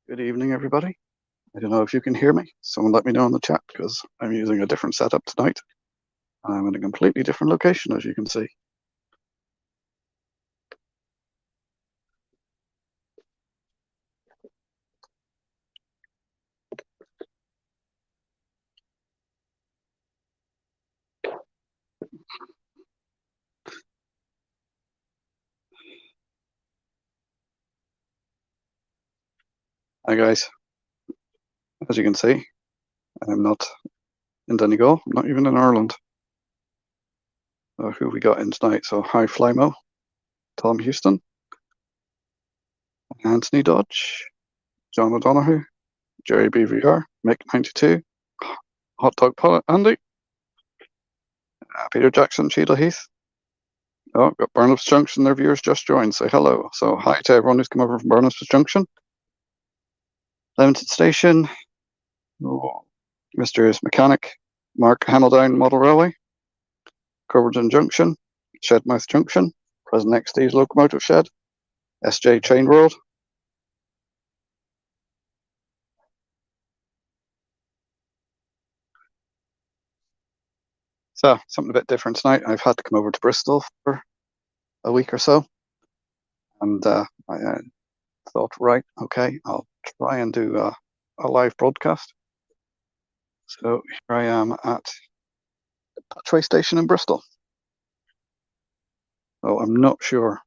Good evening, everybody. I don't know if you can hear me. Someone let me know in the chat because I'm using a different setup tonight. I'm in a completely different location, as you can see. Hi, guys. As you can see, I'm not in Donegal. I'm not even in Ireland. Who we got in tonight? So, hi, Flymo, Tom Houston, Anthony Dodge, John O'Donoghue, Jerry BVR, Mick92, Hot Dog Pilot Andy, Peter Jackson, Cheadle Heath. Oh, got Burnham's Junction. Their viewers just joined. Say hello. So, hi to everyone who's come over from Burnham's Junction. Limited Station. Oh, Mysterious Mechanic, Mark Hamildown Model Railway, Coverton Junction, Shedmouth Junction, Present XD's Locomotive Shed, SJ Chain World. So, something a bit different tonight. I've had to come over to Bristol for a week or so, and I thought, right, okay, I'll try and do a live broadcast. So here I am at the Patchway Station in Bristol. So I'm not sure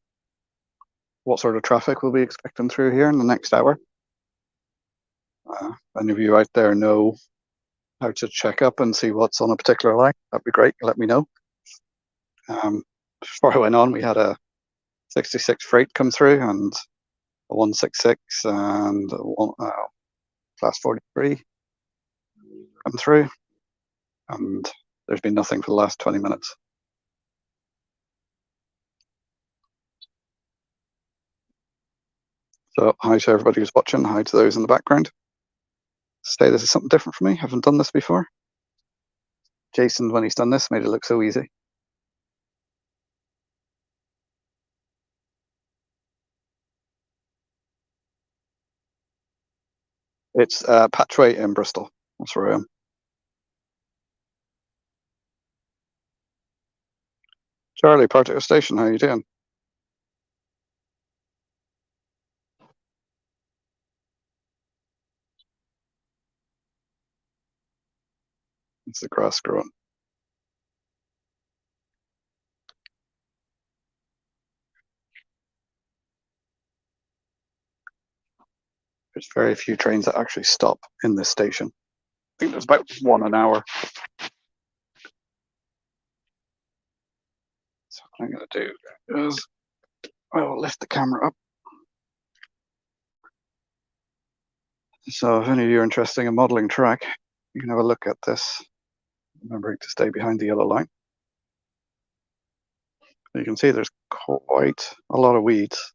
what sort of traffic we'll be expecting through here in the next hour. Any of you out there know how to check up and see what's on a particular line, that'd be great. Let me know. Before I went on, we had a 66 freight come through and a 166 and a class 43 come through, and there's been nothing for the last 20 minutes. So hi to everybody who's watching, hi to those in the background. Say this is something different for me. I haven't done this before. Jason, when he's done this, made it look so easy. It's Patchway in Bristol. That's where I am. Charlie, Particle Station, how you doing? It's the grass growing. There's very few trains that actually stop in this station. I think there's about one an hour. So what I'm going to do is I will lift the camera up. So if any of you are interested in modelling track, you can have a look at this, remembering to stay behind the yellow line. You can see there's quite a lot of weeds.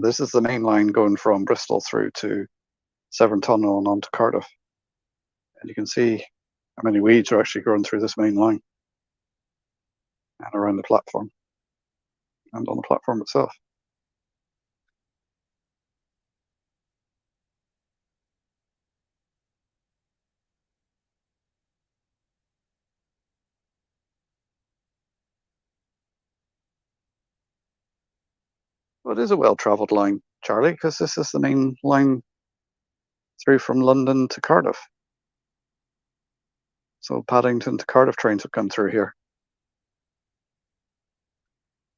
This is the main line going from Bristol through to Severn Tunnel and on to Cardiff. And you can see how many weeds are actually growing through this main line and around the platform and on the platform itself. Well, it is a well-travelled line, Charlie, because this is the main line through from London to Cardiff. So Paddington to Cardiff trains would come through here.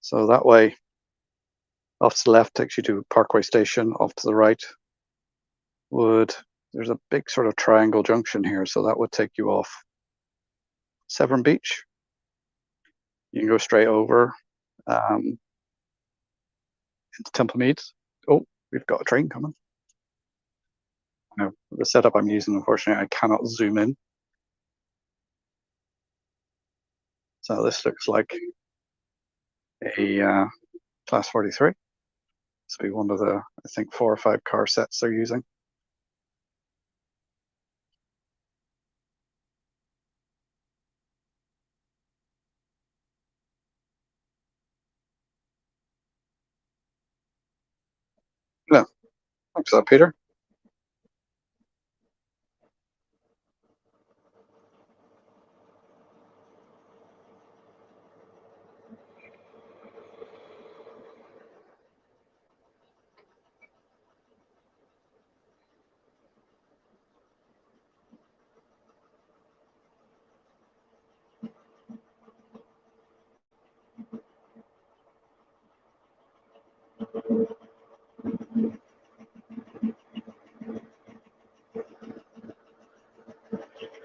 So that way, off to the left takes you to Parkway Station, off to the right there's a big sort of triangle junction here, so that would take you off Severn Beach. You can go straight over into Temple Meads. Oh, we've got a train coming. Now, the setup I'm using, unfortunately, I cannot zoom in. So this looks like a class 43. This will be one of the, I think, 4 or 5 car sets they're using. Yeah, thanks for that, Peter.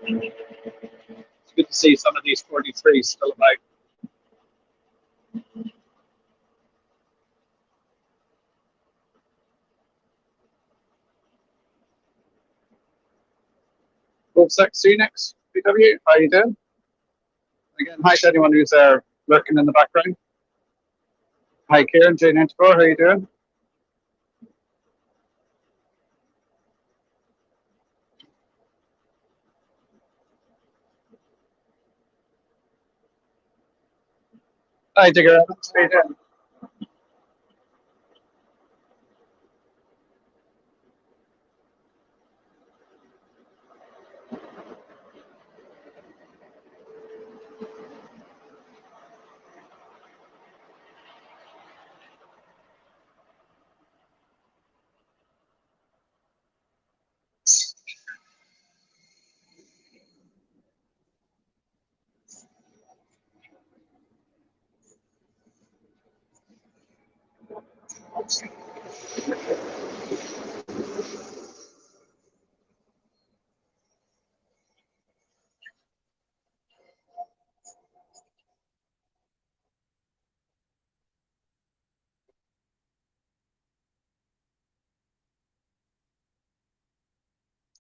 It's good to see some of these 43s still about. Well, see you next, PW. How you doing? Again, hi to anyone who's lurking in the background. Hi, Kieran, J94, how you doing? Hi, Digger Evans, how you doing?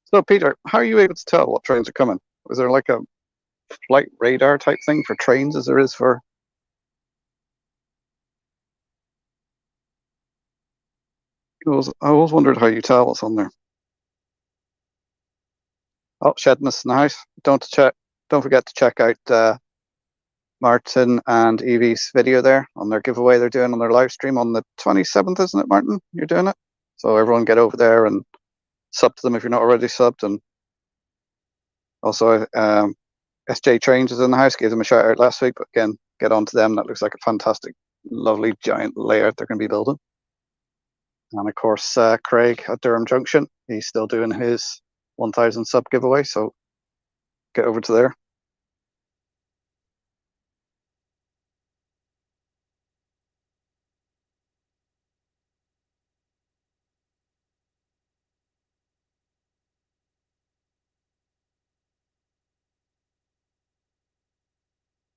So, Peter, how are you able to tell what trains are coming? Is there like a flight radar type thing for trains as there is for... I always wondered how you tell what's on there. Oh, Shedness in the house. Don't forget to check out Martin and Evie's video there on their giveaway they're doing on their live stream on the 27th, isn't it, Martin? You're doing it? So everyone get over there and sub to them if you're not already subbed. And also, SJ Trains is in the house. Gave them a shout out last week, but again, get on to them. That looks like a fantastic, lovely, giant layout they're going to be building. And of course, Craig at Durham Junction. He's still doing his 1,000 sub giveaway, so get over to there.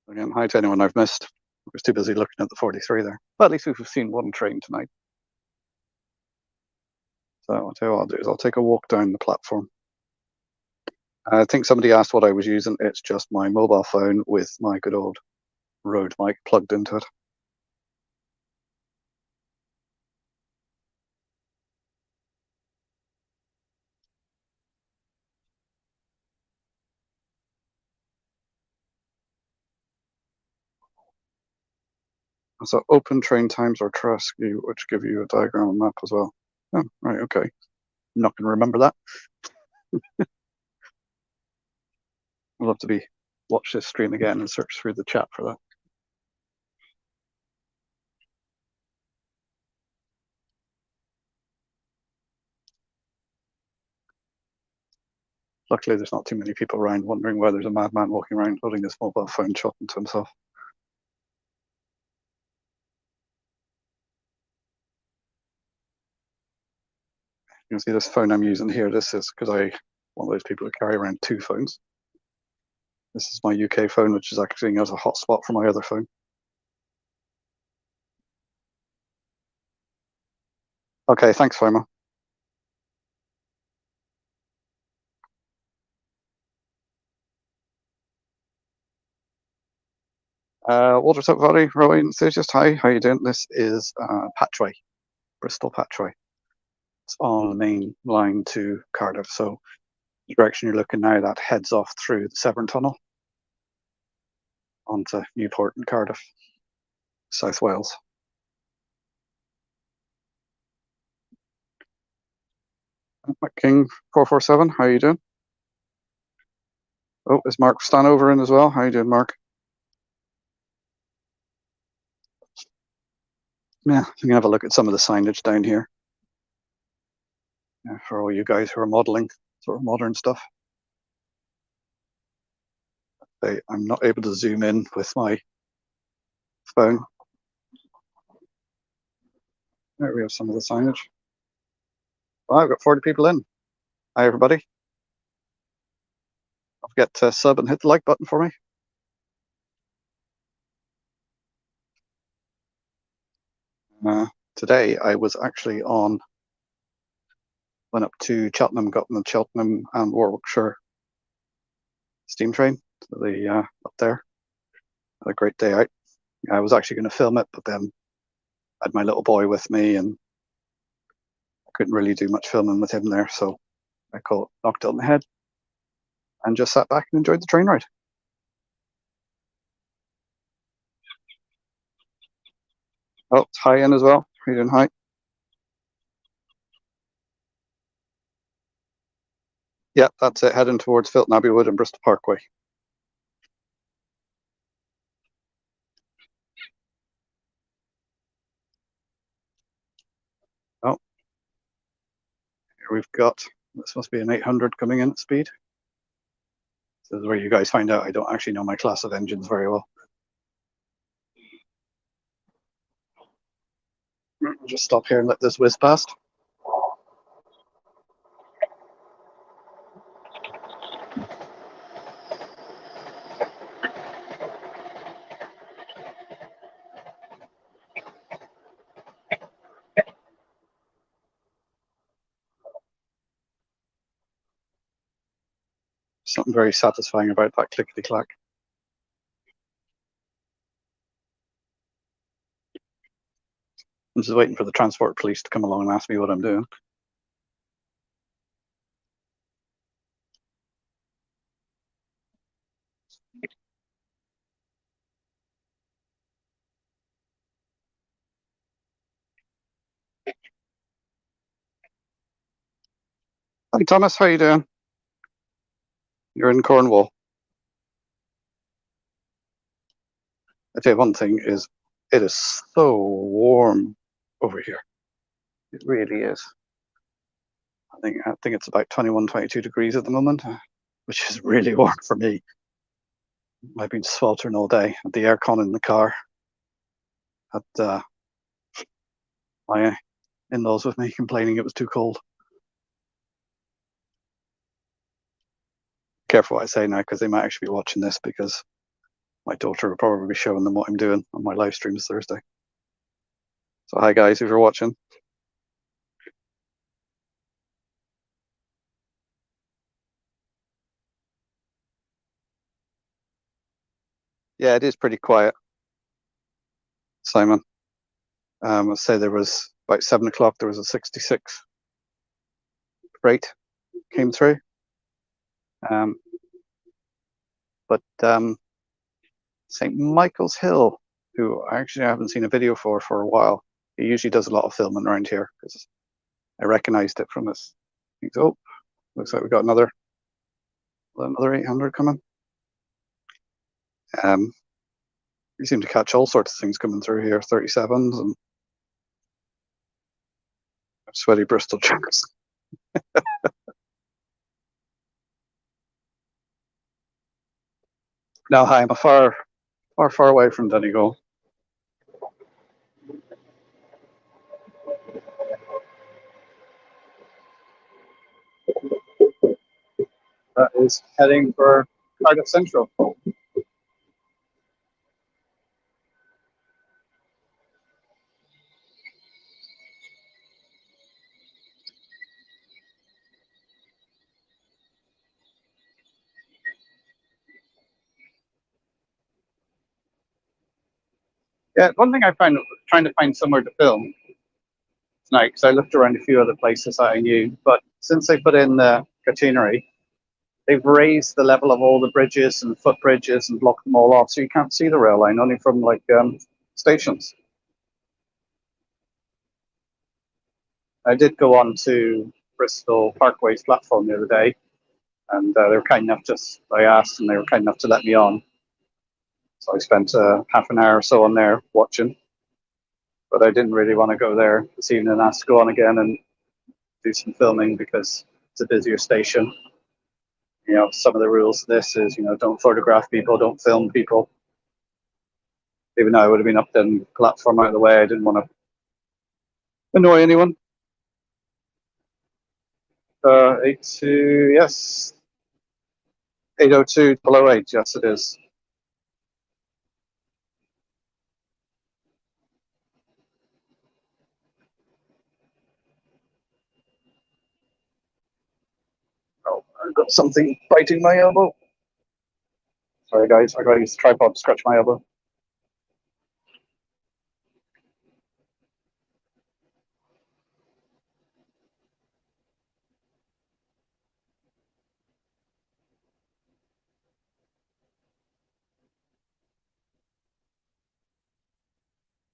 Again, hi to anyone I've missed. I was too busy looking at the 43 there. But at least we've seen one train tonight. So I'll tell you what I'll do is I'll take a walk down the platform. I think somebody asked what I was using. It's just my mobile phone with my good old Rode mic plugged into it. So open train times or Trasky, which give you a diagram and map as well. Oh, right, okay. I'm not going to remember that. I'll have to watch this stream again and search through the chat for that. Luckily, there's not too many people around wondering why there's a madman walking around holding his mobile phone talking to himself. You can see this phone I'm using here. This is because I'm one of those people who carry around two phones. This is my UK phone, which is acting as a hotspot for my other phone. Okay, thanks, Foma. Watertop Valley Railway Enthusiast, hi, how you doing? This is Patchway, Bristol Patchway. It's on the main line to Cardiff, so the direction you're looking now, that heads off through the Severn Tunnel onto Newport and Cardiff, South Wales. King 447, how you doing? Oh, is Mark Stanover in as well? How you doing, Mark? Yeah, you can have a look at some of the signage down here. Yeah, for all you guys who are modeling sort of modern stuff. I'm not able to zoom in with my phone. There we have some of the signage. Well, I've got 40 people in. Hi, everybody. forget to sub and hit the like button for me. Today I was actually went up to Cheltenham, got on the Cheltenham and Warwickshire steam train to the up there. Had a great day out. I was actually going to film it, but then I had my little boy with me and I couldn't really do much filming with him there, so I knocked it on the head and just sat back and enjoyed the train ride. Oh, it's high in as well. How you doing, high? Yeah, that's it, heading towards Filton Abbey Wood and Bristol Parkway. Oh, here we've got, this must be an 800 coming in at speed. This is where you guys find out I don't actually know my class of engines very well. I'll just stop here and let this whiz past. Something very satisfying about that clickety-clack. I'm just waiting for the transport police to come along and ask me what I'm doing. Hi Thomas, how you doing? You're in Cornwall. I tell you one thing is, it is so warm over here. It really is. I think it's about 21, 22 degrees at the moment, which is really warm for me. I've been sweltering all day. Had the aircon in the car. Had my in-laws with me complaining it was too cold. Careful what I say now, because they might actually be watching this, because my daughter will probably be showing them what I'm doing on my live streams Thursday. So hi guys, if you're watching. Yeah, it is pretty quiet, Simon. I'll say there was about 7 o'clock, there was a 66 freight came through. But St. Michael's Hill, who I actually haven't seen a video for a while, he usually does a lot of filming around here because I recognized it from his. Oh, looks like we got another 800 coming. We seem to catch all sorts of things coming through here, 37s and sweaty Bristol chunks. Now, hi, I'm far away from Donegal. That is heading for Cardiff Central. Yeah, one thing I found trying to find somewhere to film tonight, because I looked around a few other places that I knew, but since they put in the catenary, they've raised the level of all the bridges and footbridges and blocked them all off, so you can't see the rail line, only from like stations. I did go on to Bristol Parkway's platform the other day, and they were kind enough, I asked and they were kind enough to let me on. So I spent half an hour or so on there watching, but I didn't really want to go there this evening and ask to go on again and do some filming because it's a busier station. You know, some of the rules of this is, you know, don't photograph people, don't film people. Even though I would have been up the platform out of the way, I didn't want to annoy anyone. 82, yes. 802 below 8, yes it is. Oh, I've got something biting my elbow. Sorry guys, I gotta use the tripod to scratch my elbow.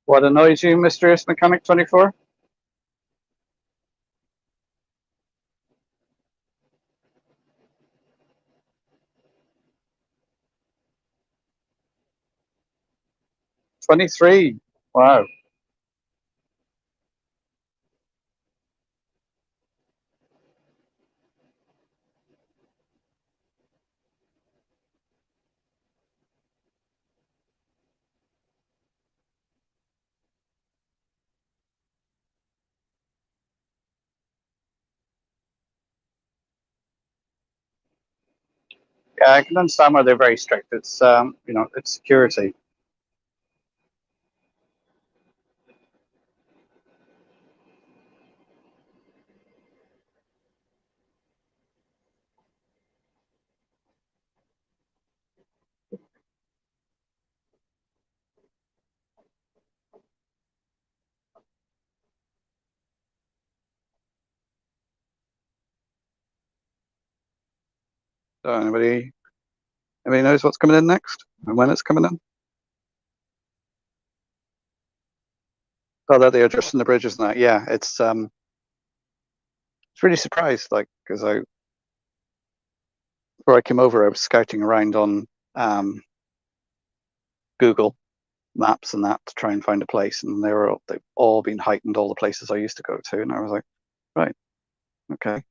What annoys you, Mysterious Mechanic 24? '23. Wow. Yeah, I can understand why they're very strict. It's it's security. So anybody knows what's coming in next and when it's coming in? Oh, that they're adjusting the bridges and that. Yeah, it's really surprised, like, because before I came over, I was scouting around on Google Maps and that to try and find a place, and they've all been heightened, all the places I used to go to, and I was like, right, okay.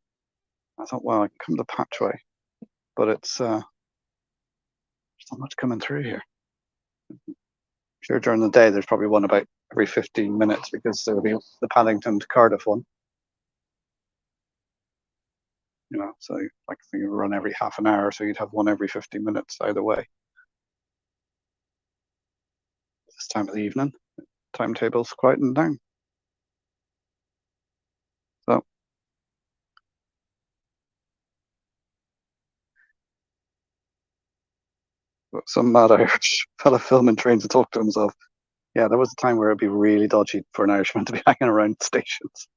I thought, well, I can come to Patchway, but it's there's not much coming through here. Sure, during the day there's probably one about every 15 minutes because there'll be the Paddington to Cardiff one. So like I think it would run every half an hour, so you'd have one every 15 minutes either way. This time of the evening, timetable's quieting down. So some mad Irish fella filming trains to talk to himself. Yeah, there was a time where it'd be really dodgy for an Irishman to be hanging around stations.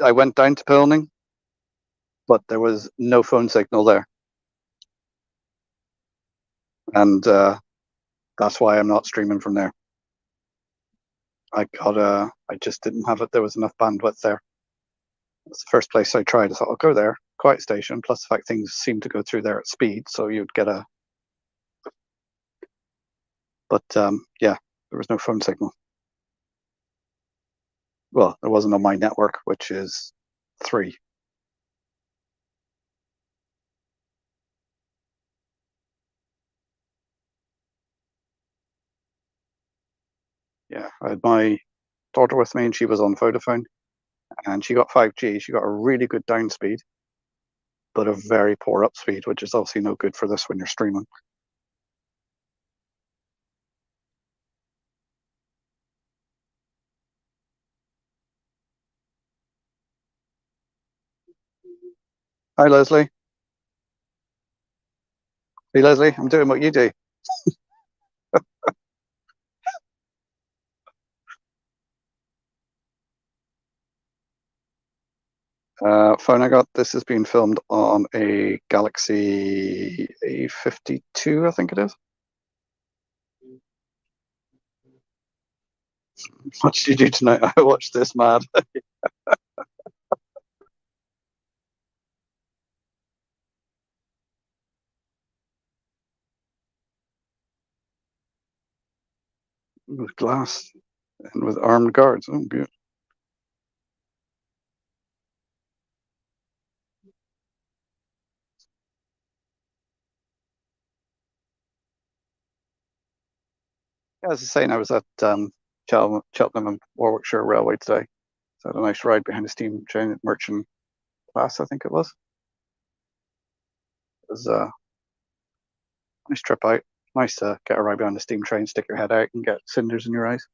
I went down to Pilning, but there was no phone signal there. And that's why I'm not streaming from there. I just didn't have it. There was enough bandwidth there. It's the first place I tried. I thought I'll go there, quiet station. Plus the fact things seem to go through there at speed, so you'd get a. But yeah, there was no phone signal. Well, there wasn't on my network, which is 3. Yeah, I had my daughter with me, and she was on Vodafone, and she got 5G. She got a really good down speed, but a very poor up speed, which is obviously no good for this when you're streaming. Hi, Leslie. Hey, Leslie, I'm doing what you do. Phone I got, this is being filmed on a Galaxy A52, I think it is. What did you do tonight? I watched this, mad. With glass and with armed guards. Oh, good. Yeah, as I was saying, I was at Cheltenham and Warwickshire Railway today. So I had a nice ride behind the steam train at Merchant class, I think it was. It was a nice trip out. Nice to get a ride behind the steam train, stick your head out and get cinders in your eyes.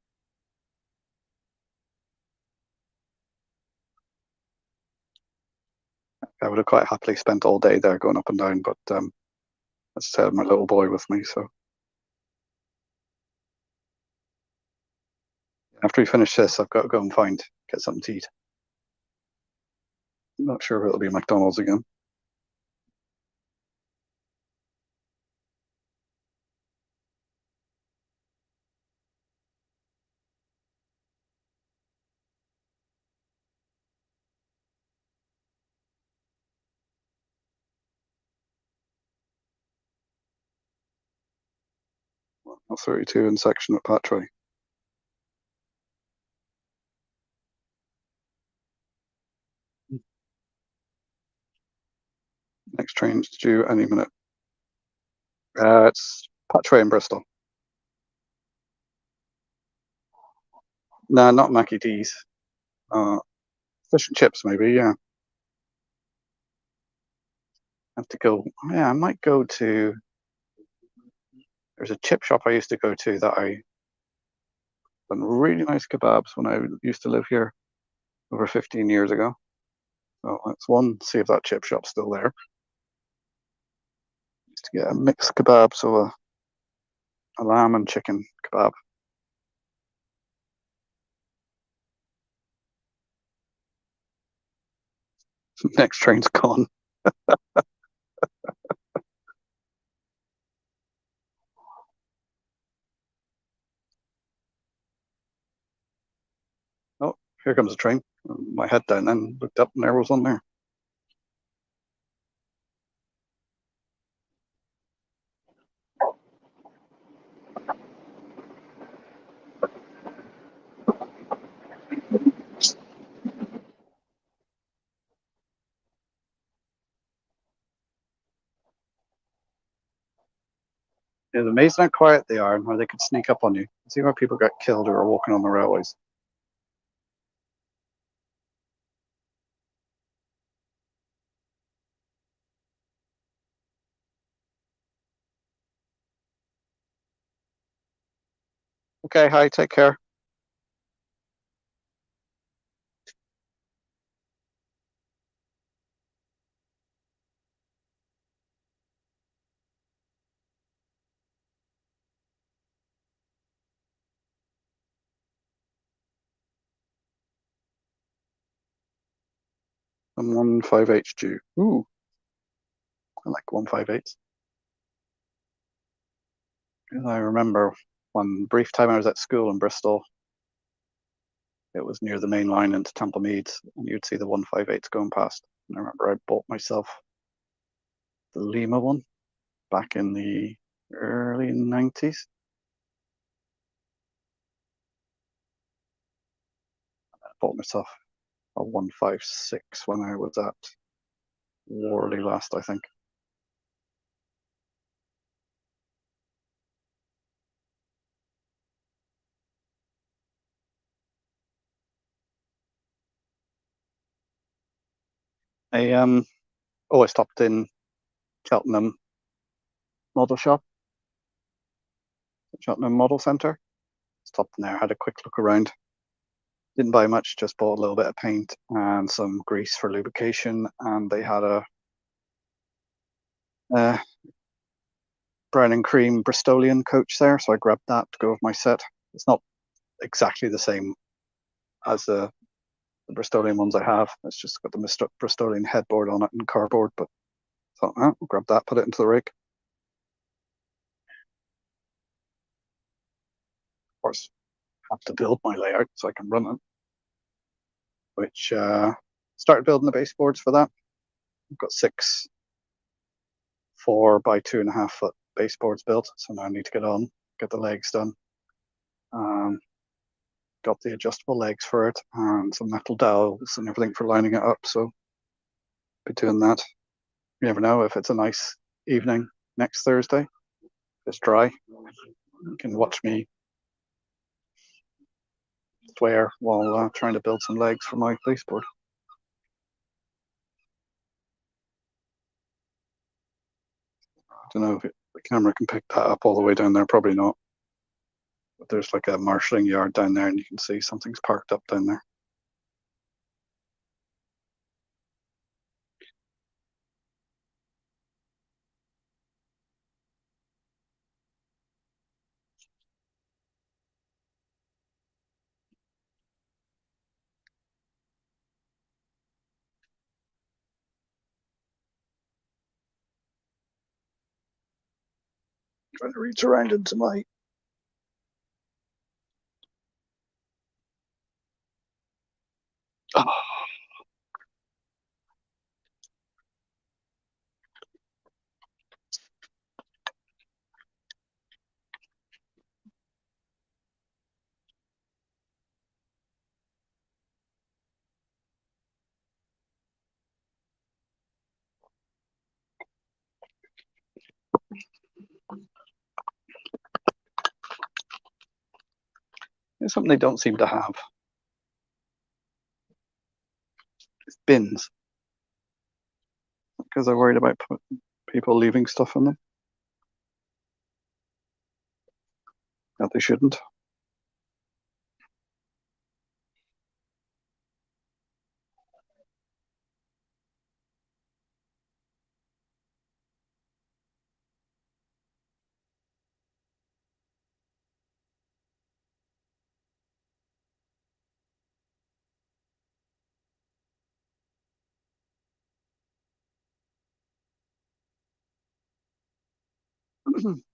I would have quite happily spent all day there going up and down, but as I said, my little boy with me. So after we finish this, I've got to go and get something to eat. I'm not sure if it'll be McDonald's again. Well, 32 in section at Patray. Next train's due any minute. It's Patray in Bristol. No, not Mackie D's. Fish and chips, maybe. Yeah. I have to go. Yeah, I might go to. There's a chip shop I used to go to that I done really nice kebabs when I used to live here over 15 years ago. So that's one. See if that chip shop's still there. Used to get a mixed kebab, so a lamb and chicken kebab. Next train's gone. Oh, here comes a train. My head down then, looked up and there was one there. It's amazing how quiet they are and how they could sneak up on you. See how people got killed who are walking on the railways. Okay, hi, take care. I'm 158 due. Ooh, I like 158. I remember one brief time I was at school in Bristol. It was near the main line into Temple Meads, and you'd see the 158s going past. And I remember I bought myself the Lima one back in the early 90s. I bought myself a 156 when I was at Worley last, I think. I I stopped in Cheltenham Model Shop, Cheltenham Model Centre. Stopped in there, had a quick look around. Didn't buy much, just bought a little bit of paint and some grease for lubrication. And they had a brown and cream Bristolian coach there, so I grabbed that to go with my set. It's not exactly the same as the Bristolian ones I have. It's just got the Bristolian headboard on it and cardboard, but thought, oh, we'll grab that, put it into the rig. Of course, have to build my layout so I can run it, which started building the baseboards for that. I've got 6 4 by 2.5 foot baseboards built, so now I need to get the legs done. Got the adjustable legs for it and some metal dowels and everything for lining it up, so be doing that. You never know if it's a nice evening next Thursday. It's dry. You can watch me software while trying to build some legs for my baseboard. I don't know if the camera can pick that up all the way down there, probably not. But there's like a marshalling yard down there, and you can see something's parked up down there. Trying to reach around into my It's something they don't seem to have. It's bins. Because they're worried about people leaving stuff in them that they shouldn't.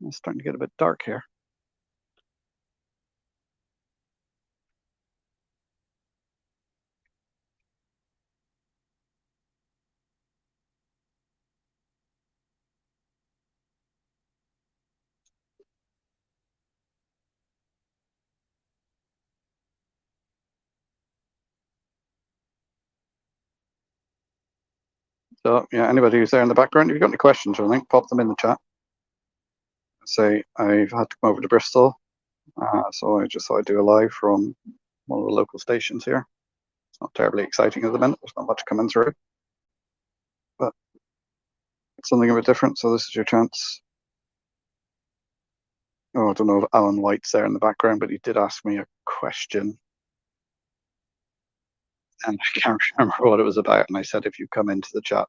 It's starting to get a bit dark here. So yeah, anybody who's there in the background, if you've got any questions or anything, pop them in the chat. Say I've had to come over to Bristol, so I just thought I'd do a live from one of the local stations here. It's not terribly exciting at the minute. There's not much coming through, but it's something a bit different. So this is your chance. Oh, I don't know if Alan White's there in the background, but he did ask me a question, and I can't remember what it was about. And I said, if you come into the chat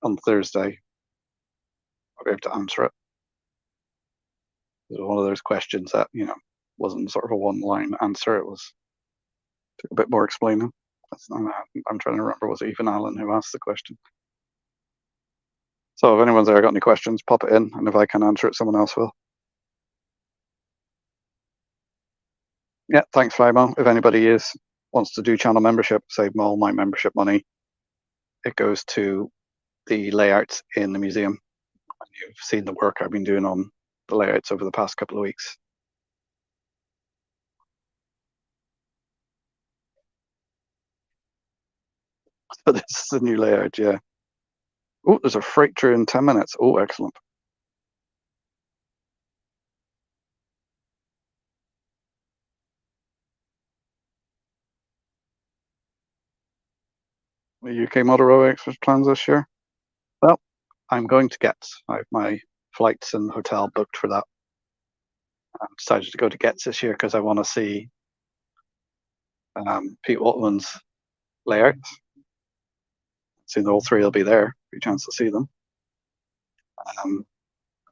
on Thursday, I'll be able to answer it. It was one of those questions that, wasn't sort of a one-line answer. It took a bit more explaining. I'm trying to remember, was it even Alan who asked the question? So if anyone's there got any questions, pop it in, and if I can answer it, someone else will. Yeah, thanks, Flymo. If anybody wants to do channel membership, save all my membership money. It goes to the layouts in the museum. And you've seen the work I've been doing on the layouts over the past couple of weeks. So this is the new layout, yeah. Oh, there's a freight through in 10 minutes. Oh, excellent. The UK Motor Railway Express plans this year? Well, I'm going to Getz. I have my flights and hotel booked for that. I've decided to go to Getz this year because I want to see Pete Waltman's layouts. Soon all three will be there. Be a chance to see them. And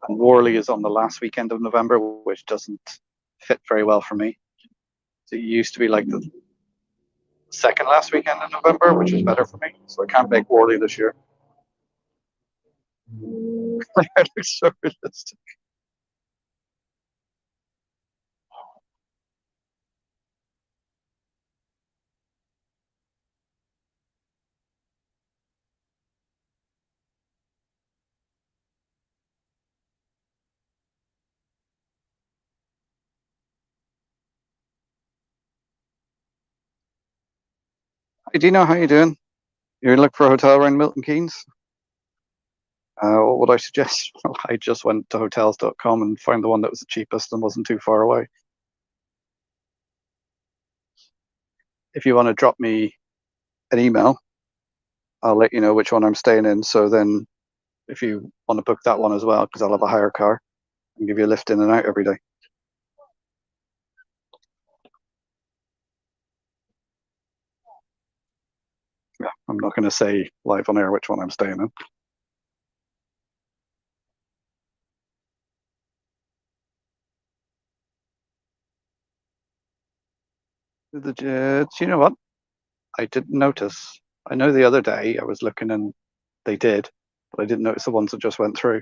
Worley is on the last weekend of November, which doesn't fit very well for me. So it used to be like the second last weekend of November, which is better for me. So I can't make Worley this year. It looks so realistic. Hey, Dino, how you doing? You're looking for a hotel around Milton Keynes? What would I suggest? Well, I just went to hotels.com and found the one that was the cheapest and wasn't too far away. if you want to drop me an email, I'll let you know which one I'm staying in. So then if you want to book that one as well, because I'll have a hire car and give you a lift in and out every day. Yeah, I'm not going to say live on air which one I'm staying in. Do you know what? I didn't notice. I know the other day I was looking and they did, but I didn't notice the ones that just went through.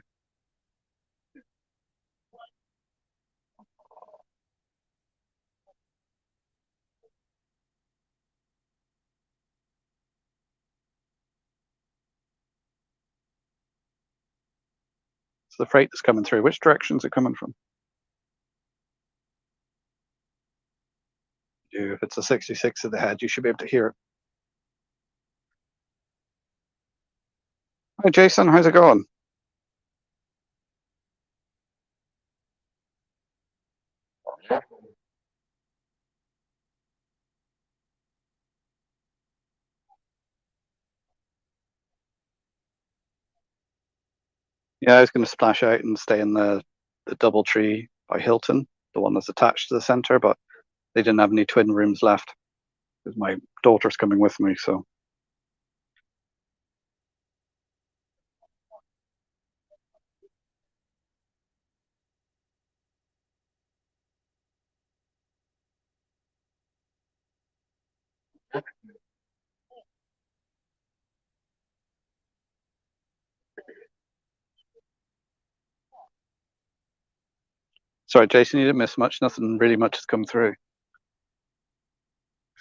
So the freight is coming through. Which direction is it coming from? If it's a 66 at the head, you should be able to hear it. Hi, Jason. How's it going? Yeah, I was going to splash out and stay in the DoubleTree by Hilton, the one that's attached to the centre, but they didn't have any twin rooms left because my daughter's coming with me. So sorry, Jason, you didn't miss much. Nothing really much has come through.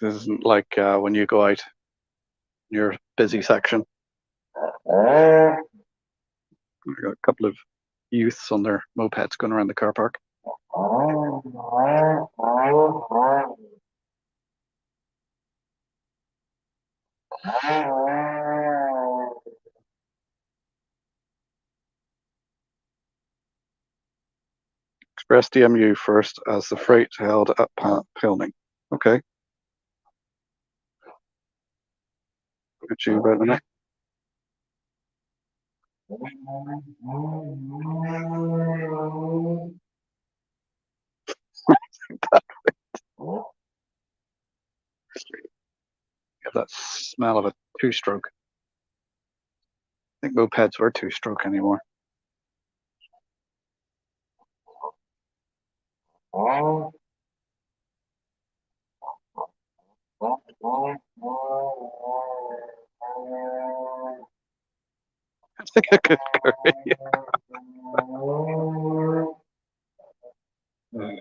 This isn't like when you go out in your busy section. We've got a couple of youths on their mopeds going around the car park. Express DMU first as the freight held at Pilning. Okay. Get you about the next. Get that smell of a two-stroke. I think mopeds were two-stroke anymore. I think I could go. Well,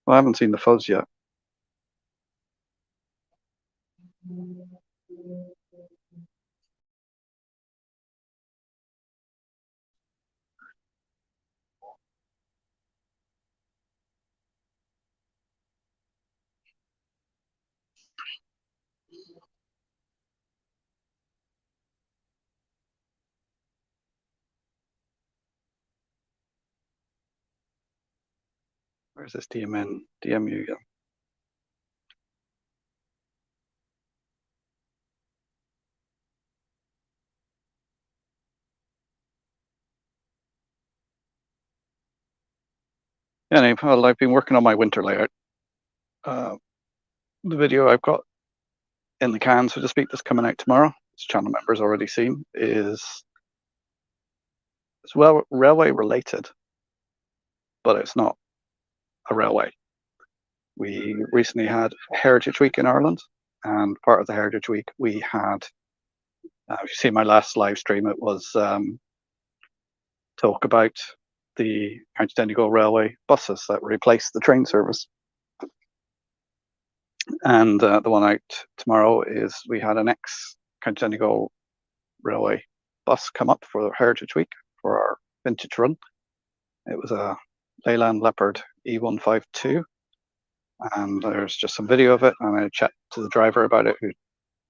I haven't seen the fuzz yet. Where's this DMU? Yeah. Anyway, well, I've been working on my winter layout. The video I've got in the can, so to speak, that's coming out tomorrow, as channel members already seen, is well railway related, but it's not a railway. We recently had Heritage Week in Ireland, and part of the Heritage Week we had, if you see my last live stream, it was talk about the County Donegal Railway buses that replaced the train service. And the one out tomorrow is we had an ex-County Donegal Railway bus come up for Heritage Week for our vintage run. It was a Leyland Leopard E152, and there's just some video of it, and I chat to the driver about it, who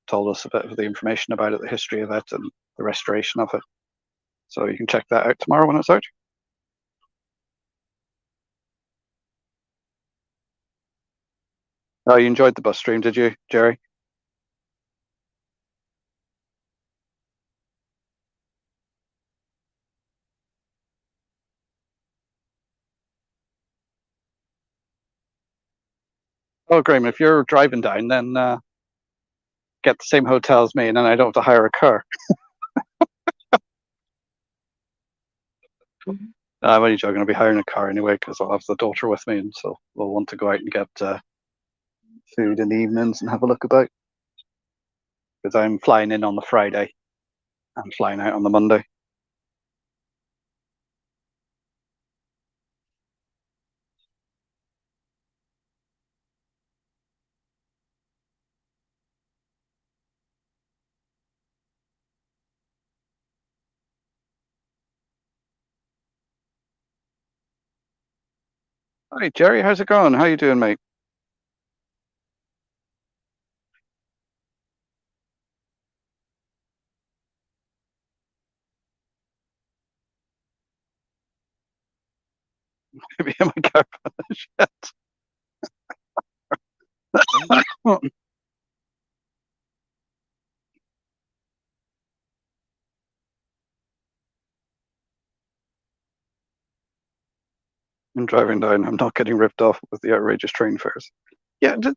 told us a bit of the information about it, the history of it, and the restoration of it. So you can check that out tomorrow when it's out. Oh, you enjoyed the bus stream, did you, Jerry? Oh, Graham, if you're driving down, then get the same hotel as me, and then I don't have to hire a car. I'm only joking. I'll be hiring a car anyway because I'll have the daughter with me, and so we'll want to go out and get food in the evenings and have a look about. Because I'm flying in on the Friday and flying out on the Monday. Hi, Jerry. How's it going? How you doing, mate? Maybe in my car. Shit. I'm driving down. I'm not getting ripped off with the outrageous train fares. Yeah, trying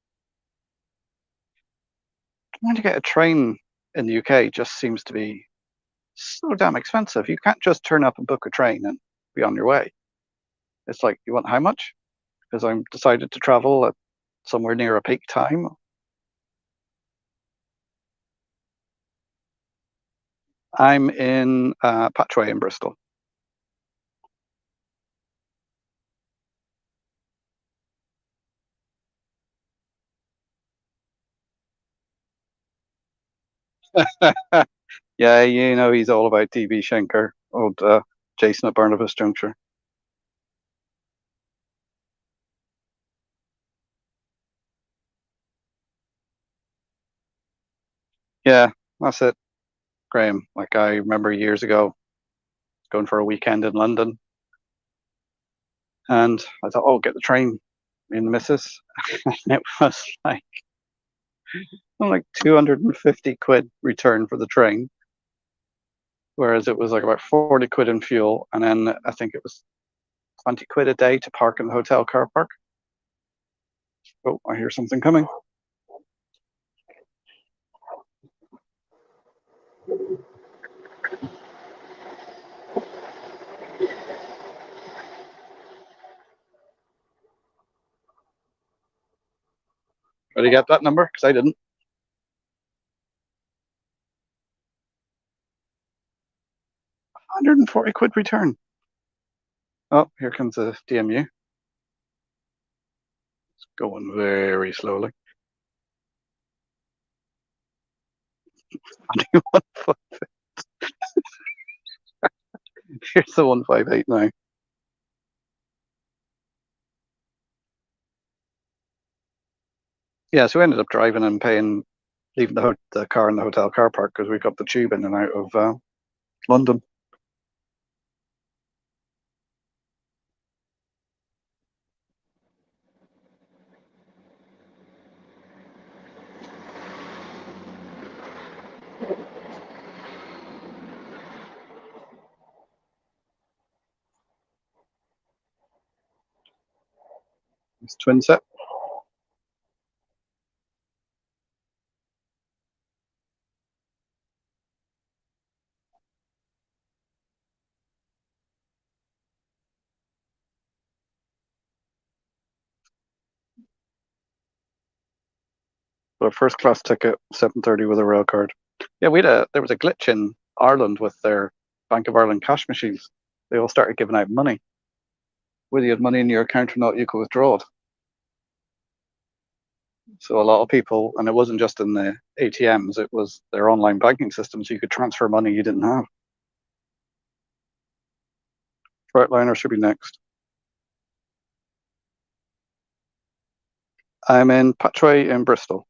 to get a train in the UK just seems to be so damn expensive. You can't just turn up and book a train and be on your way. It's like, you want how much? Because I'm decided to travel at somewhere near a peak time. I'm in Patchway in Bristol. Yeah, you know he's all about DB Schenker, old Jason at Barnabas Juncture. Yeah, that's it, Graham. Like I remember years ago going for a weekend in London, and I thought, oh, get the train, me and the missus. And it was like 250 quid return for the train, whereas it was like about 40 quid in fuel, and then I think it was 20 quid a day to park in the hotel car park. Oh, I hear something coming. Did you get that number? Because I didn't. 140 quid return. Oh, here comes the DMU. It's going very slowly. Here's the 158 now. Yeah, so we ended up driving and paying, leaving the car in the hotel car park because we got the tube in and out of London. It's twin set. But a first class ticket, 7:30 with a rail card. Yeah, there was a glitch in Ireland with their Bank of Ireland cash machines. They all started giving out money. Whether you had money in your account or not, you could withdraw it. So a lot of people, and it wasn't just in the ATMs, it was their online banking system, so you could transfer money you didn't have. Freightliner should be next. I'm in Patchway in Bristol.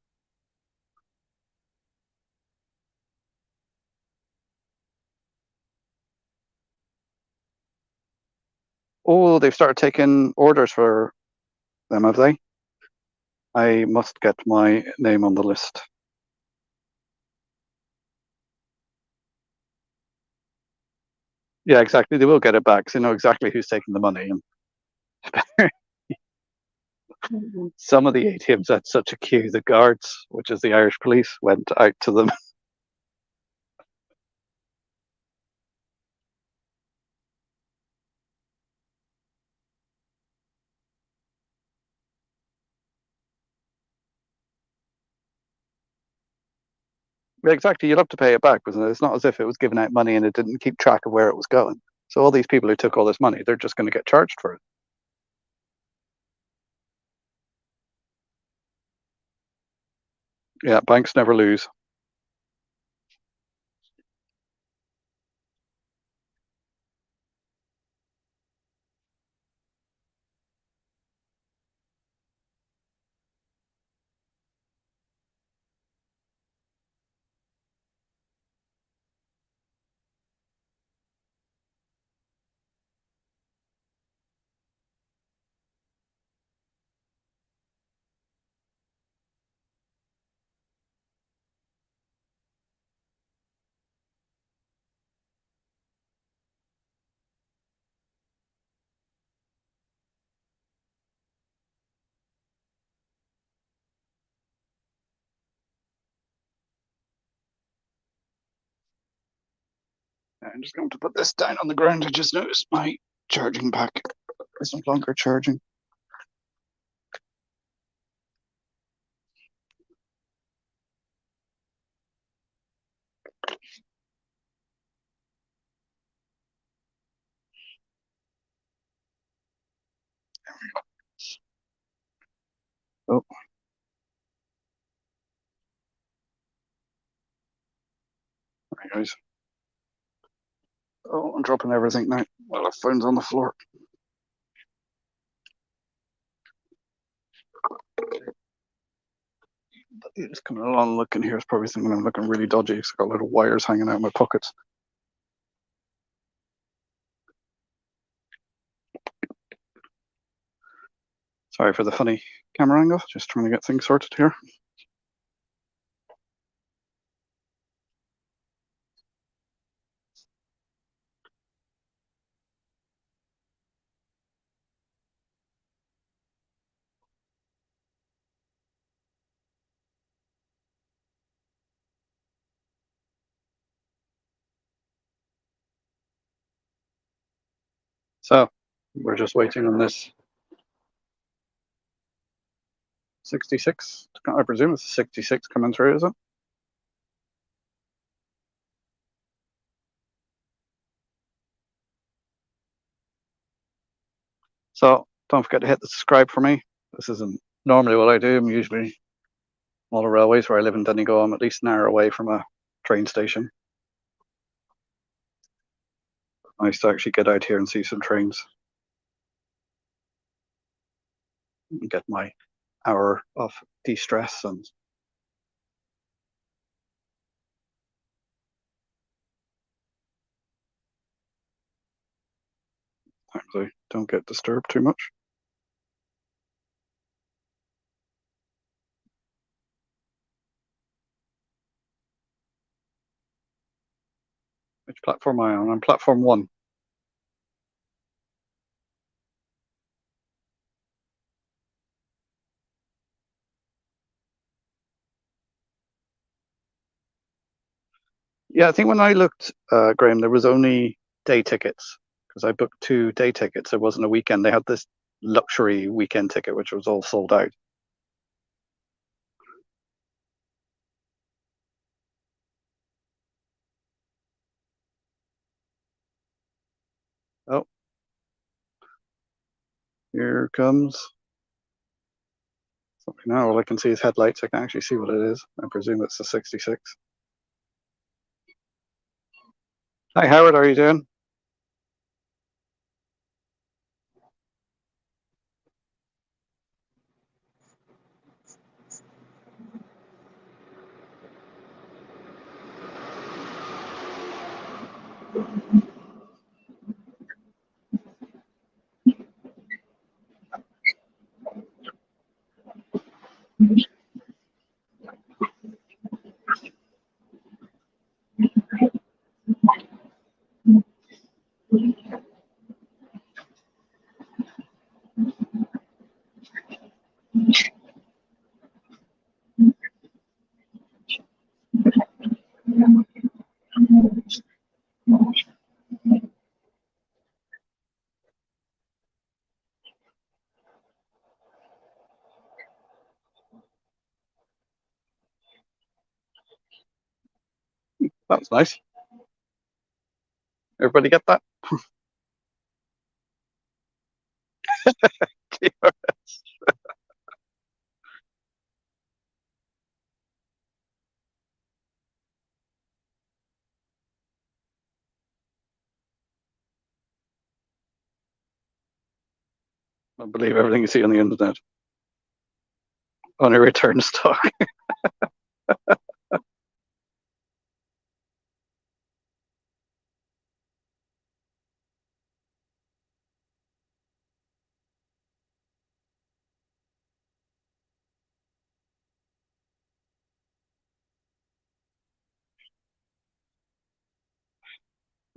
Oh, they've started taking orders for them, have they? I must get my name on the list. Yeah, exactly. They will get it back, so they know exactly who's taking the money. And some of the ATMs had such a queue. The guards, which is the Irish police, went out to them. Yeah, exactly. You'd have to pay it back, wasn't it? It's not as if it was giving out money and it didn't keep track of where it was going. So all these people who took all this money, they're just going to get charged for it. Yeah, banks never lose. I'm just going to put this down on the ground. I just noticed my charging pack is no longer charging. Oh, right, guys. Oh, I'm dropping everything now. Well, the phone's on the floor. It's coming along looking here. It's probably thinking I'm looking really dodgy. It's got little wires hanging out of my pockets. Sorry for the funny camera angle. Just trying to get things sorted here. So we're just waiting on this 66. I presume it's 66 coming through, is it? So don't forget to hit the subscribe for me. This isn't normally what I do. I'm usually on the railways where I live in Donegal. I'm at least an hour away from a train station. Nice to actually get out here and see some trains and get my hour of de-stress. And I don't get disturbed too much. Which platform am I on? I'm platform 1. Yeah, I think when I looked, Graham, there was only day tickets because I booked 2 day tickets. It wasn't a weekend. They had this luxury weekend ticket, which was all sold out. Oh, here comes something now. All I can see is headlights. I can actually see what it is. I presume it's the 66. Hi, Howard. How are you doing? That was nice. Everybody get that? I believe everything you see on the internet. On a return stock.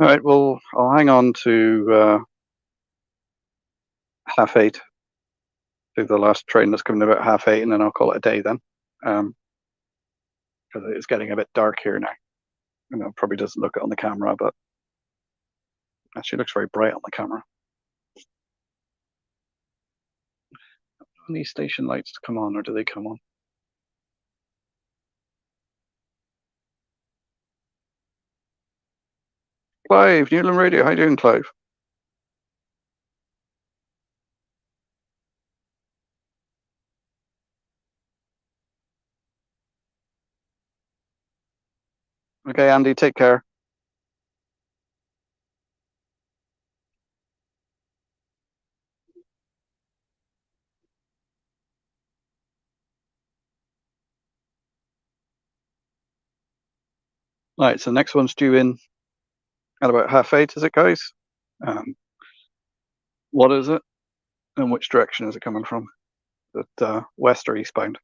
All right, well, I'll hang on to 8:30 to the last train that's coming about 8:30, and then I'll call it a day then. Because it's getting a bit dark here now. You know, probably doesn't look it on the camera, but actually looks very bright on the camera. Do these station lights come on, or do they come on? Clive, Newland Radio, how you doing, Clive? Okay, Andy, take care. All right, so next one's due in at about 8:30, is it, guys? What is it, and which direction is it coming from? Is it west or eastbound?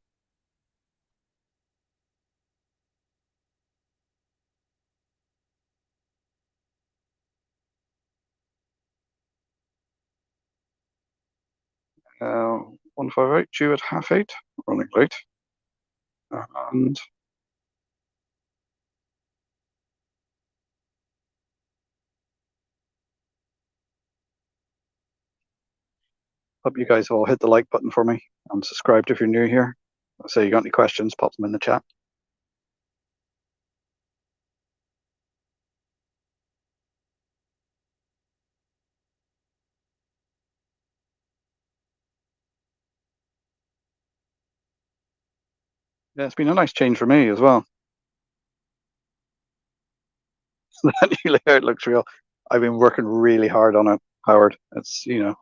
Uh, 158 due at 8:30, running late. And hope you guys all hit the like button for me and subscribed if you're new here. So you got any questions, pop them in the chat. Yeah, it's been a nice change for me as well. That new layout looks real. I've been working really hard on it, Howard. It's, I'm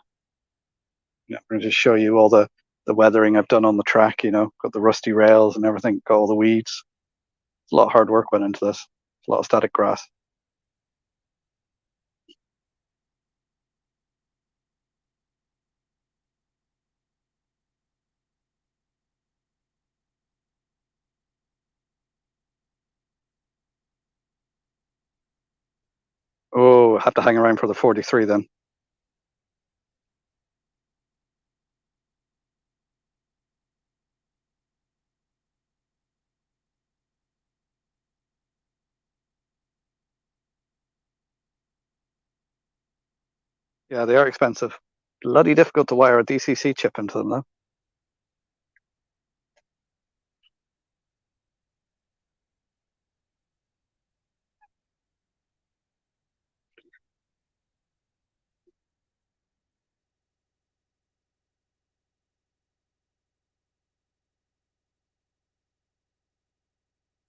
going to just show you all the weathering I've done on the track, got the rusty rails and everything, got all the weeds. A lot of hard work went into this. A lot of static grass. Oh, I have to hang around for the 43 then. Yeah, they are expensive. Bloody difficult to wire a DCC chip into them, though.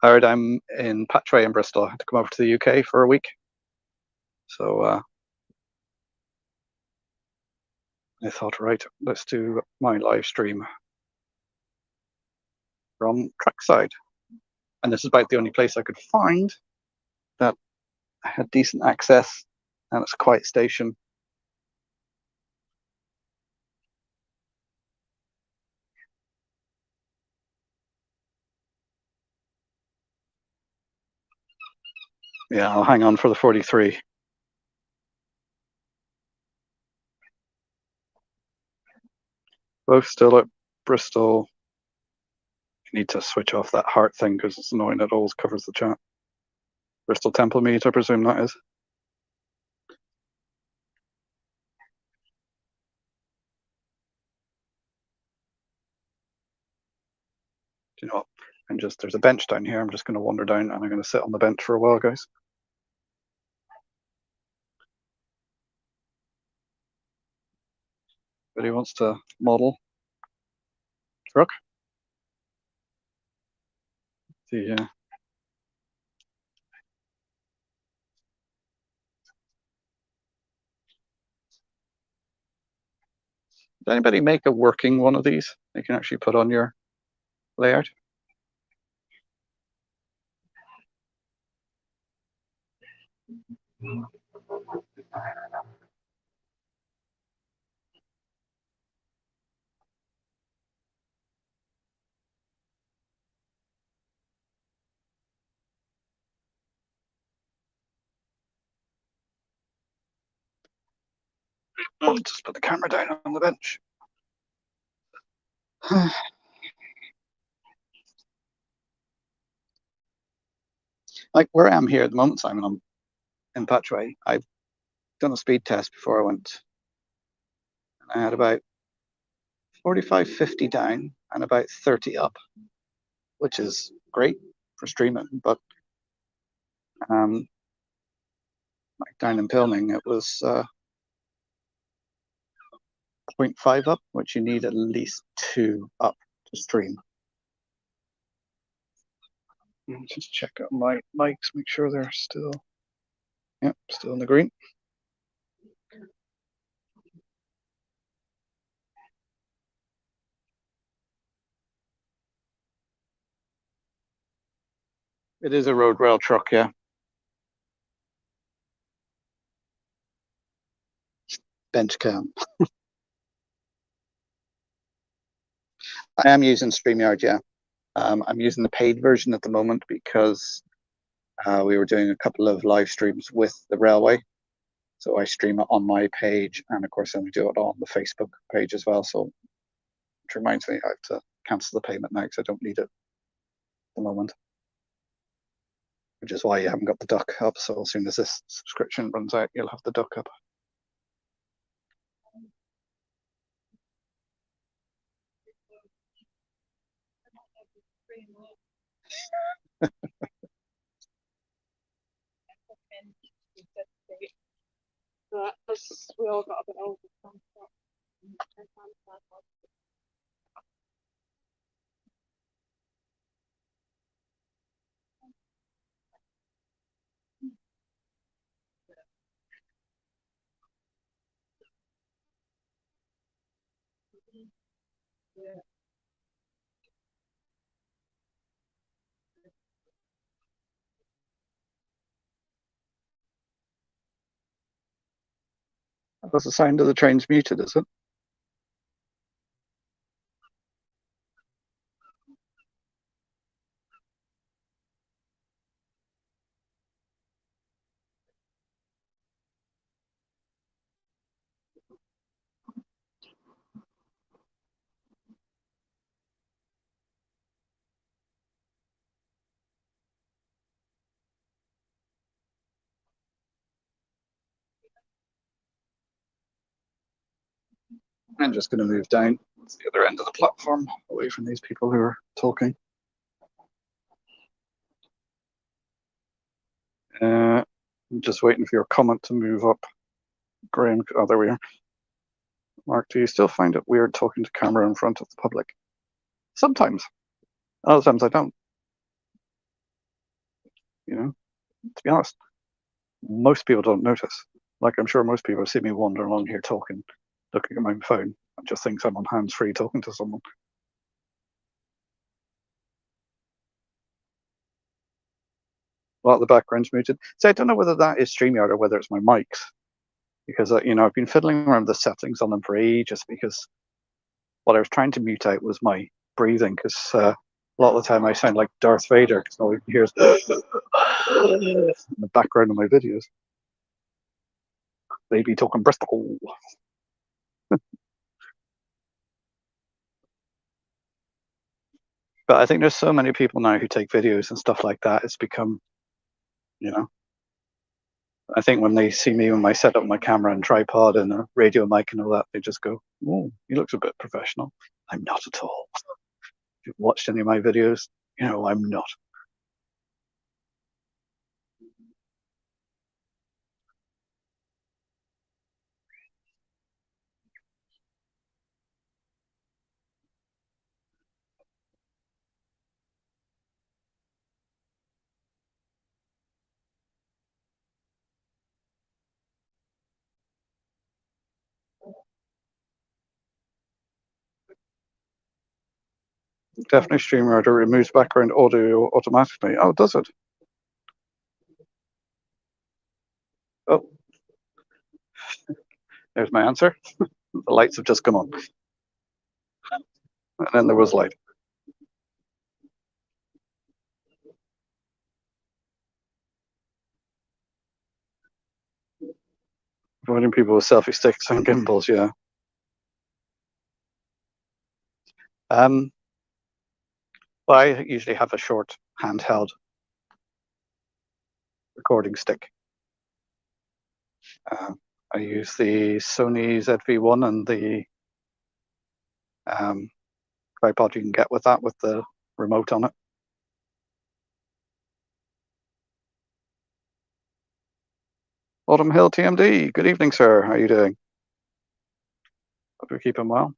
Howard, I'm in Patchway in Bristol. I had to come over to the UK for a week. So I thought, right, let's do my live stream from trackside. And this is about the only place I could find that had decent access, and it's a quiet station. Yeah, I'll hang on for the 43. Both still at Bristol. You need to switch off that heart thing because it's annoying. It always covers the chat. Bristol Temple Meet, I presume that is. Do you know what? And just there's a bench down here. I'm just going to wander down and I'm going to sit on the bench for a while, guys. Anybody wants to model truck? The Did anybody make a working one of these? You can actually put on your layout. I'll just put the camera down on the bench. Like where I am here at the moment, Simon, I'm in Patchway. I've done a speed test before I went. And I had about 45, 50 down and about 30 up, which is great for streaming. But like down in Pilning, it was 0.5 up, which you need at least 2 up to stream. Just check out my mics, make sure they're still, yep, still in the green. It is a road rail truck, yeah. Bench cam. I am using StreamYard, yeah. I'm using the paid version at the moment because we were doing a couple of live streams with the railway. So I stream it on my page, and of course, then we do it on the Facebook page as well. So it reminds me I have to cancel the payment now because I don't need it at the moment. Which is why you haven't got the duck up. So as soon as this subscription runs out, you'll have the duck up. We all got a bit older. Yeah. That's a sign that the train's muted, is it? I'm just going to move down to the other end of the platform, away from these people who are talking. I'm just waiting for your comment to move up. Graham, oh, there we are. Mark, do you still find it weird talking to camera in front of the public? Sometimes. Other times I don't. You know, to be honest, most people don't notice. Like I'm sure most people see me wander along here talking, looking at my phone, and just think I'm on hands-free talking to someone. Well, the background's muted. So I don't know whether that is StreamYard or whether it's my mics, because you know I've been fiddling around with the settings on them for ages because what I was trying to mute out was my breathing, because A lot of the time I sound like Darth Vader because all you can hear is in the background of my videos. They be talking Bristol. But I think there's so many people now who take videos and stuff like that. It's become, you know, I think when they see me when I set up my camera and tripod and a radio mic and all that, they just go, "Oh, he looks a bit professional." I'm not at all. If you've watched any of my videos, you know I'm not. Definitely StreamYard removes background audio automatically. Oh, does it? Oh, there's my answer. The lights have just come on. And then there was light. Avoiding people with selfie sticks and gimbals, yeah. Um, well, I usually have a short handheld recording stick. I use the Sony ZV-1 and the tripod you can get with that with the remote on it. Autumn Hill TMD, good evening, sir. How are you doing? Hope you're keeping well.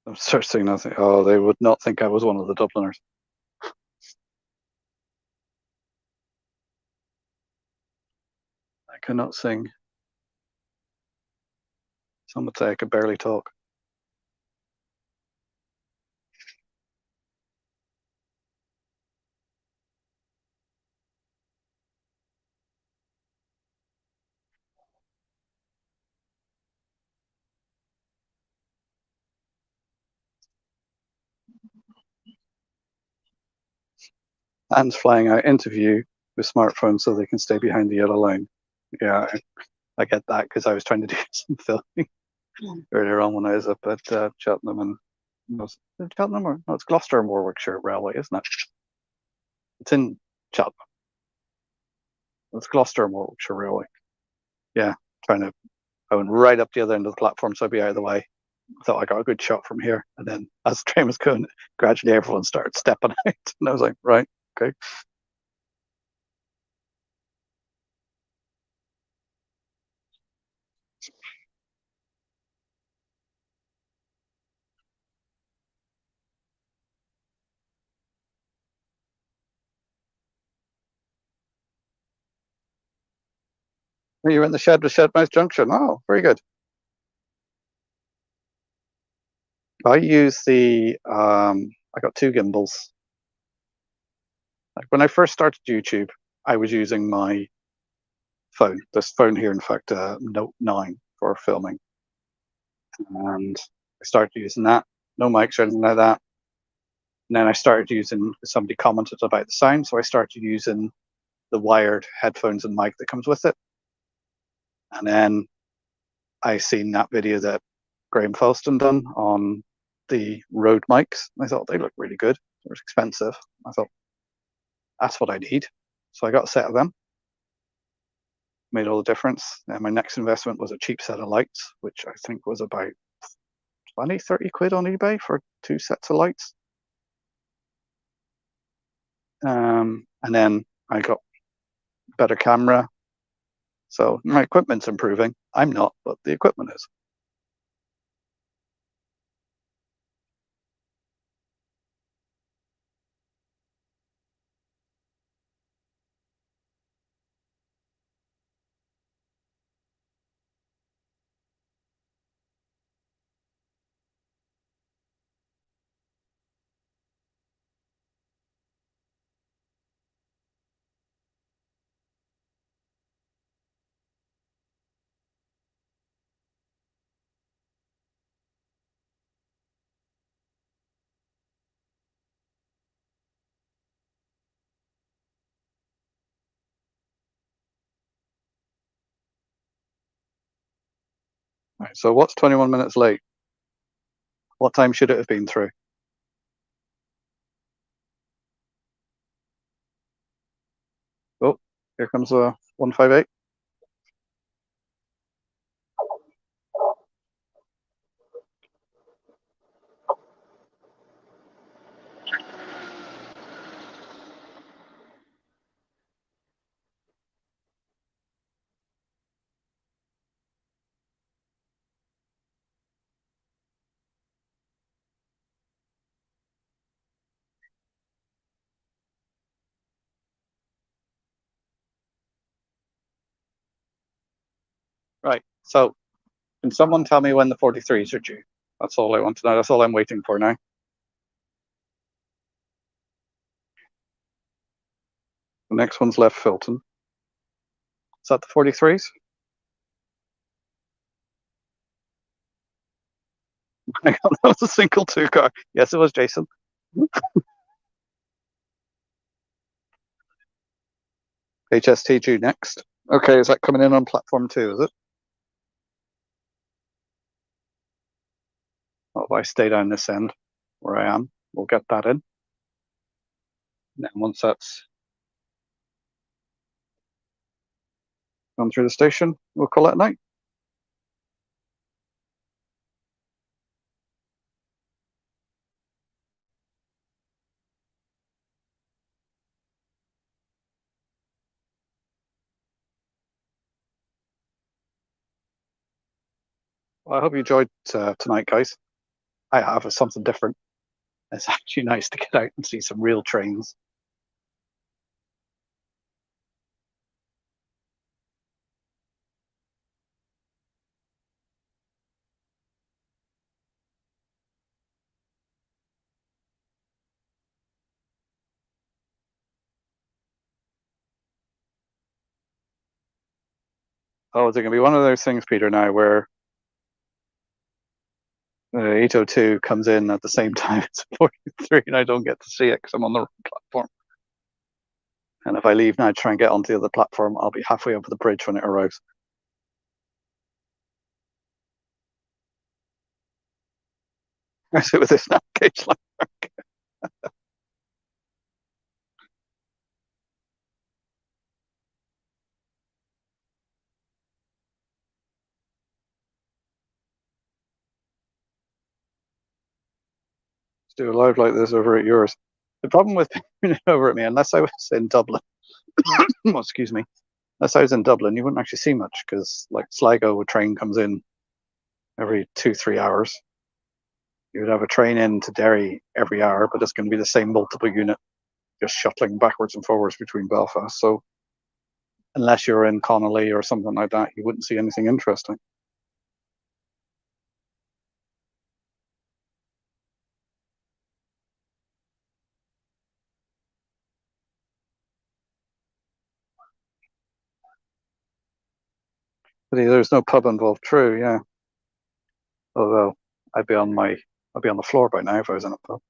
I'm searching nothing. Oh, they would not think I was one of the Dubliners. I cannot sing. Some would say I could barely talk. Hands flying out interview with smartphones so they can stay behind the yellow line. Yeah, I get that because I was trying to do some filming earlier on when I was up at Cheltenham and was it Cheltenham or no? It's Gloucester and Warwickshire Railway, isn't it? It's in Cheltenham. It's Gloucester and Warwickshire Railway. Yeah, trying to own right up the other end of the platform so I'd be out of the way. I thought I got a good shot from here, and then as the train was going, gradually everyone started stepping out, and I was like, right, okay. You're in the shed with Shedmouth Junction. Oh, very good. I use I got two gimbals. Like when I first started YouTube, I was using my phone. This phone here, in fact, Note 9 for filming. And I started using that. No mics or anything like that. And then I started using, somebody commented about the sound, so I started using the wired headphones and mic that comes with it. And then I seen that video that Graham Felston done on the Rode mics. I thought they looked really good. It was expensive. I thought that's what I need. So I got a set of them. Made all the difference. And my next investment was a cheap set of lights, which I think was about 20, 30 quid on eBay for two sets of lights. And then I got better camera. So my equipment's improving. I'm not, but the equipment is. Right, so what's 21 minutes late? What time should it have been through? Oh, here comes a 158. Right, so can someone tell me when the 43s are due? That's all I want to know. That's all I'm waiting for now. The next one's left Filton. Is that the 43s? That was a single two car. Yes, it was Jason. HST due next. Okay, is that coming in on platform 2, is it? Well, if I stay down this end where I am, we'll get that in. And then once that's gone through the station, we'll call it a night. Well, I hope you enjoyed tonight, guys. I have. It's something different. It's actually nice to get out and see some real trains. Oh, is it going to be one of those things, Peter, now where 802 comes in at the same time as 43 and I don't get to see it because I'm on the wrong platform? And if I leave now, try and get onto the other platform, I'll be halfway over the bridge when it arrives. Where's it with this navigation light? Let's do a live like this over at yours. The problem with doing it over at me, unless I was in Dublin, oh, excuse me, unless I was in Dublin, you wouldn't actually see much because, like, Sligo, a train comes in every 2-3 hours. You would have a train into Derry every hour, but it's going to be the same multiple unit just shuttling backwards and forwards between Belfast. So unless you're in Connolly or something like that, you wouldn't see anything interesting. But there's no pub involved. True, yeah. Although I'd be on the floor by now if I was in a pub.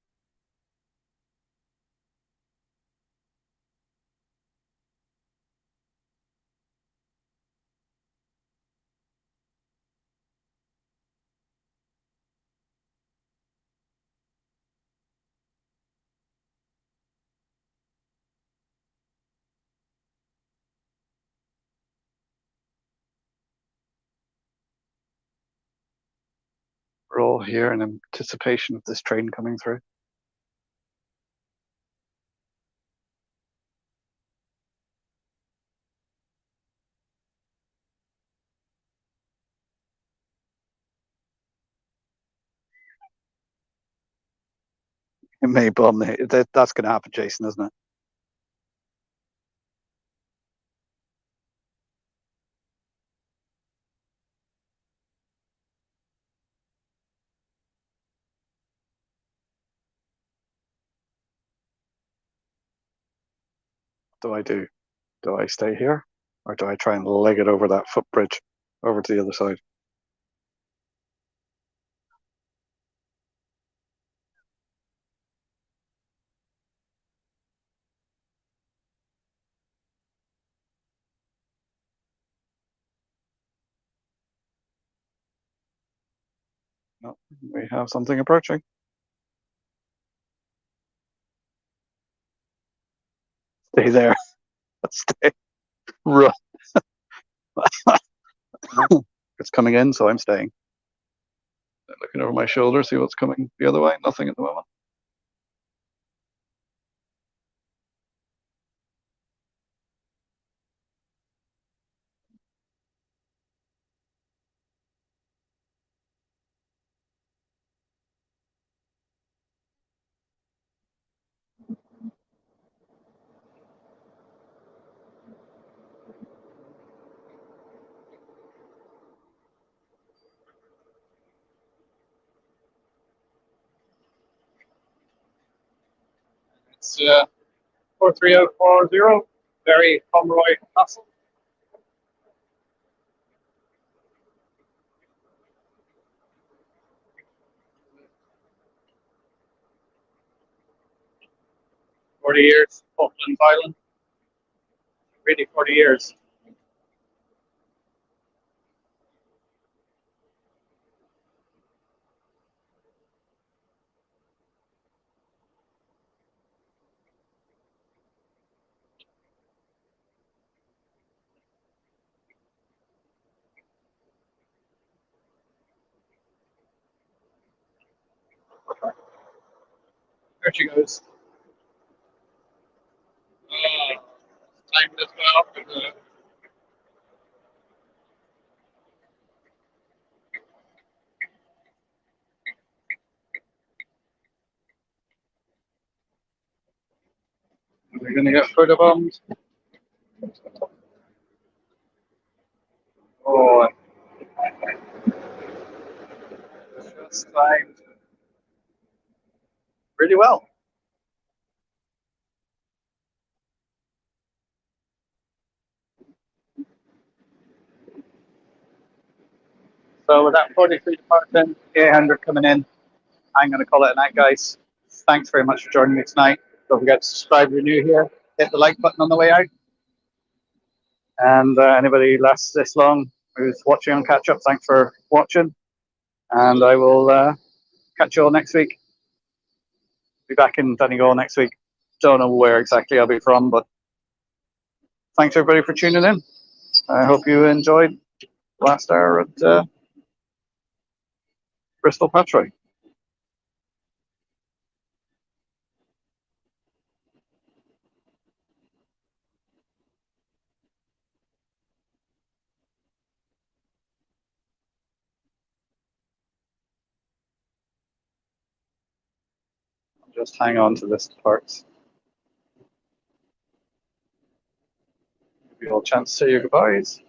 We're all here in anticipation of this train coming through. It may bomb that's going to happen, Jason, isn't it? What do I do? Do I stay here, or do I try and leg it over that footbridge over to the other side? No, we have something approaching. Stay there. Stay. Run. It's coming in, so I'm staying. Looking over my shoulder, see what's coming the other way. Nothing at the moment. It's 43040, very Pomeroy Castle. $40 Falkland Island. Really 40 years. There she goes. Timed as well. We're going to get further bombed. Oh, just timed really well. So with that 43 departing, 800 coming in, I'm going to call it a night, guys. Thanks very much for joining me tonight. Don't forget to subscribe if you're new here. Hit the like button on the way out. And anybody lasts this long who's watching on catch up, thanks for watching. And I will catch you all next week. Be back in Donegal next week. Don't know where exactly I'll be from, but thanks everybody for tuning in. I hope you enjoyed last hour at Bristol Patroy. Just hang on to this part. Give you all a chance to say your goodbyes.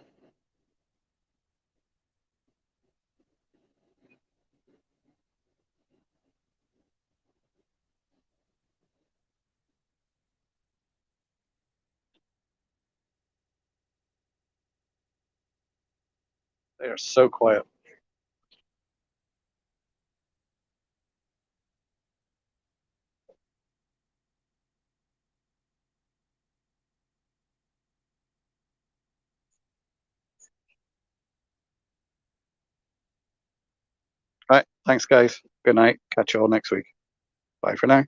They are so quiet. All right. Thanks, guys. Good night. Catch you all next week. Bye for now.